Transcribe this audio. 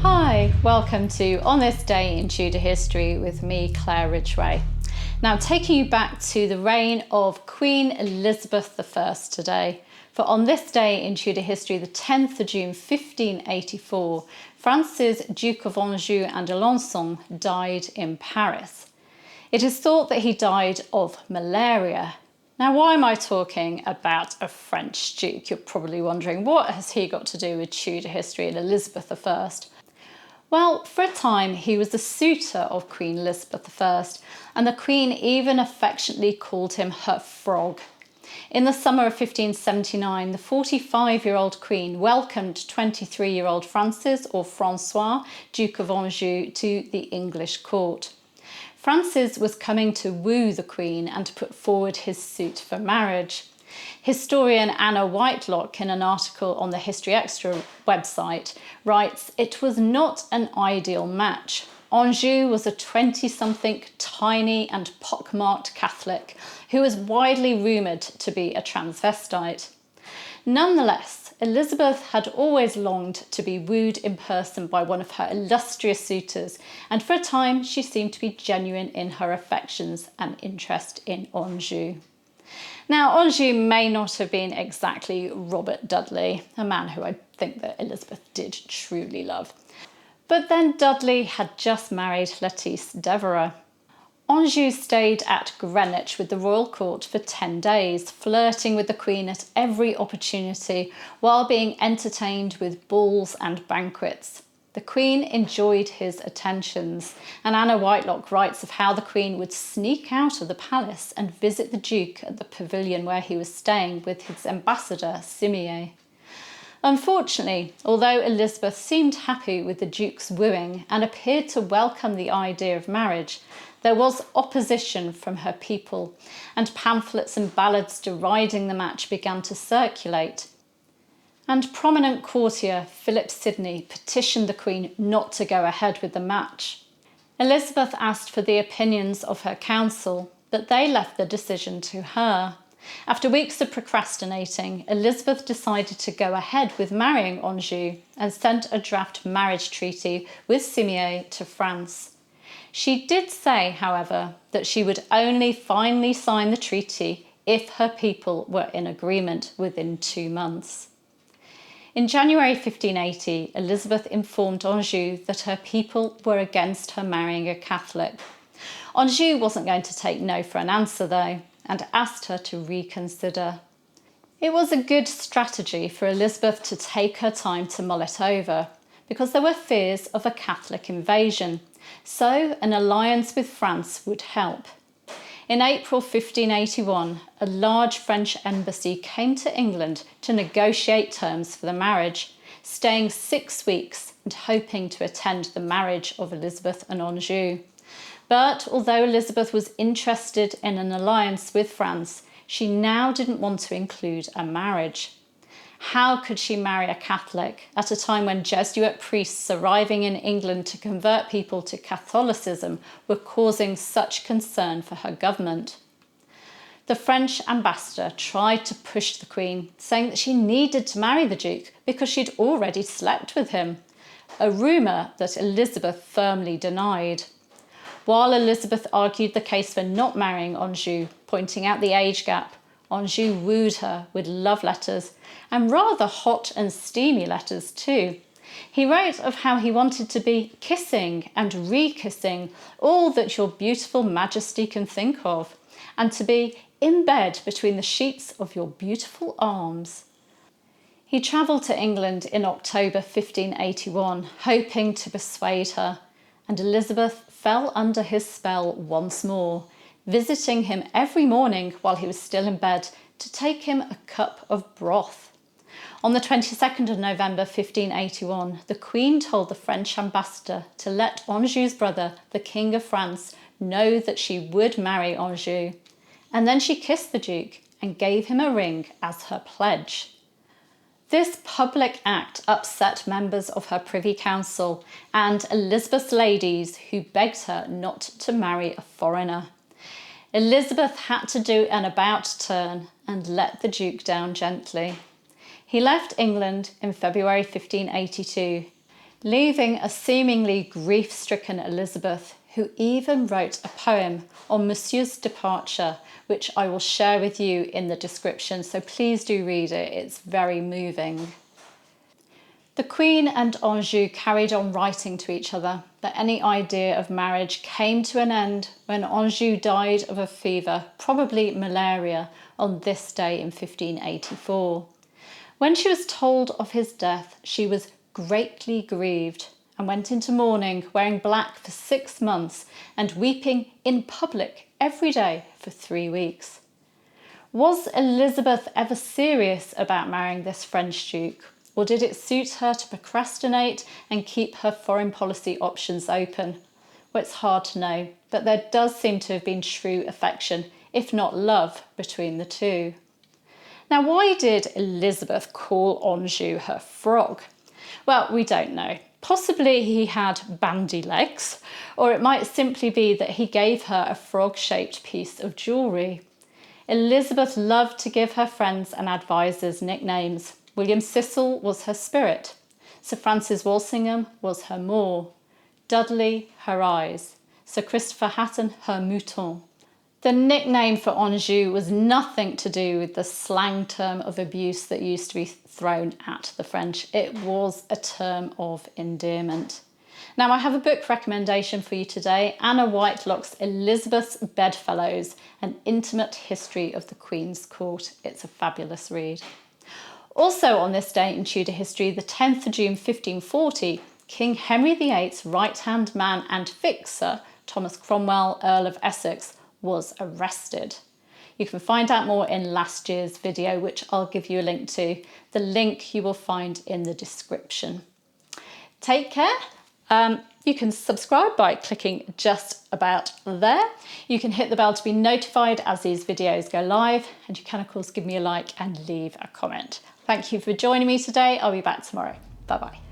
Hi, welcome to On This Day in Tudor History with me, Claire Ridgway. Now, taking you back to the reign of Queen Elizabeth I today. For on this day in Tudor history, the 10th of June 1584, Francis, Duke of Anjou and Alençon, died in Paris. It is thought that he died of malaria. Now, why am I talking about a French duke? You're probably wondering, what has he got to do with Tudor history and Elizabeth I? Well, for a time he was the suitor of Queen Elizabeth I, and the Queen even affectionately called him her frog. In the summer of 1579, the 45-year-old Queen welcomed 23-year-old Francis, or Francois, Duke of Anjou, to the English court. Francis was coming to woo the Queen and to put forward his suit for marriage. Historian Anna Whitelock, in an article on the History Extra website, writes, "It was not an ideal match. Anjou was a 20-something, tiny and pockmarked Catholic who was widely rumoured to be a transvestite. Nonetheless, Elizabeth had always longed to be wooed in person by one of her illustrious suitors, and for a time she seemed to be genuine in her affections and interest in Anjou." Now, Anjou may not have been exactly Robert Dudley, a man who I think that Elizabeth did truly love. But then Dudley had just married Lettice Devereux. Anjou stayed at Greenwich with the royal court for 10 days, flirting with the Queen at every opportunity while being entertained with balls and banquets. The Queen enjoyed his attentions, and Anna Whitelock writes of how the Queen would sneak out of the palace and visit the Duke at the pavilion where he was staying with his ambassador, Simier. Unfortunately, although Elizabeth seemed happy with the Duke's wooing and appeared to welcome the idea of marriage, there was opposition from her people, and pamphlets and ballads deriding the match began to circulate. And prominent courtier Philip Sidney petitioned the Queen not to go ahead with the match. Elizabeth asked for the opinions of her council, but they left the decision to her. After weeks of procrastinating, Elizabeth decided to go ahead with marrying Anjou and sent a draft marriage treaty with Simier to France. She did say, however, that she would only finally sign the treaty if her people were in agreement within 2 months. In January 1580, Elizabeth informed Anjou that her people were against her marrying a Catholic. Anjou wasn't going to take no for an answer, though, and asked her to reconsider. It was a good strategy for Elizabeth to take her time to mull it over, because there were fears of a Catholic invasion, so an alliance with France would help. In April 1581, a large French embassy came to England to negotiate terms for the marriage, staying 6 weeks and hoping to attend the marriage of Elizabeth and Anjou. But although Elizabeth was interested in an alliance with France, she now didn't want to include a marriage. How could she marry a Catholic at a time when Jesuit priests arriving in England to convert people to Catholicism were causing such concern for her government? The French ambassador tried to push the Queen, saying that she needed to marry the Duke because she'd already slept with him, a rumour that Elizabeth firmly denied. While Elizabeth argued the case for not marrying Anjou, pointing out the age gap, Anjou wooed her with love letters, and rather hot and steamy letters too. He wrote of how he wanted to be kissing and re-kissing all that your beautiful majesty can think of, and to be in bed between the sheets of your beautiful arms. He travelled to England in October 1581, hoping to persuade her, and Elizabeth fell under his spell once more, visiting him every morning while he was still in bed to take him a cup of broth. On the 22nd of November 1581, the Queen told the French ambassador to let Anjou's brother, the King of France, know that she would marry Anjou. And then she kissed the Duke and gave him a ring as her pledge. This public act upset members of her Privy Council and Elizabeth's ladies, who begged her not to marry a foreigner. Elizabeth had to do an about-turn and let the Duke down gently. He left England in February 1582. leaving a seemingly grief-stricken Elizabeth, who even wrote a poem on Monsieur's departure, which I will share with you in the description, so please do read it, it's very moving. The Queen and Anjou carried on writing to each other, but any idea of marriage came to an end when Anjou died of a fever, probably malaria, on this day in 1584. When she was told of his death, she was greatly grieved and went into mourning, wearing black for 6 months and weeping in public every day for 3 weeks. Was Elizabeth ever serious about marrying this French duke? Or did it suit her to procrastinate and keep her foreign policy options open? Well, it's hard to know, but there does seem to have been true affection, if not love, between the two. Now, why did Elizabeth call Anjou her frog? Well, we don't know. Possibly he had bandy legs, or it might simply be that he gave her a frog-shaped piece of jewellery. Elizabeth loved to give her friends and advisors nicknames. William Cecil was her spirit. Sir Francis Walsingham was her moor. Dudley, her eyes. Sir Christopher Hatton, her mouton. The nickname for Anjou was nothing to do with the slang term of abuse that used to be thrown at the French. It was a term of endearment. Now, I have a book recommendation for you today, Anna Whitelock's Elizabeth's Bedfellows, An Intimate History of the Queen's Court. It's a fabulous read. Also on this day in Tudor history, the 10th of June 1540, King Henry VIII's right-hand man and fixer, Thomas Cromwell, Earl of Essex, was arrested. You can find out more in last year's video, which I'll give you a link to. The link you will find in the description. Take care. You can subscribe by clicking just about there. You can hit the bell to be notified as these videos go live, and you can of course give me a like and leave a comment. Thank you for joining me today. I'll be back tomorrow. Bye bye.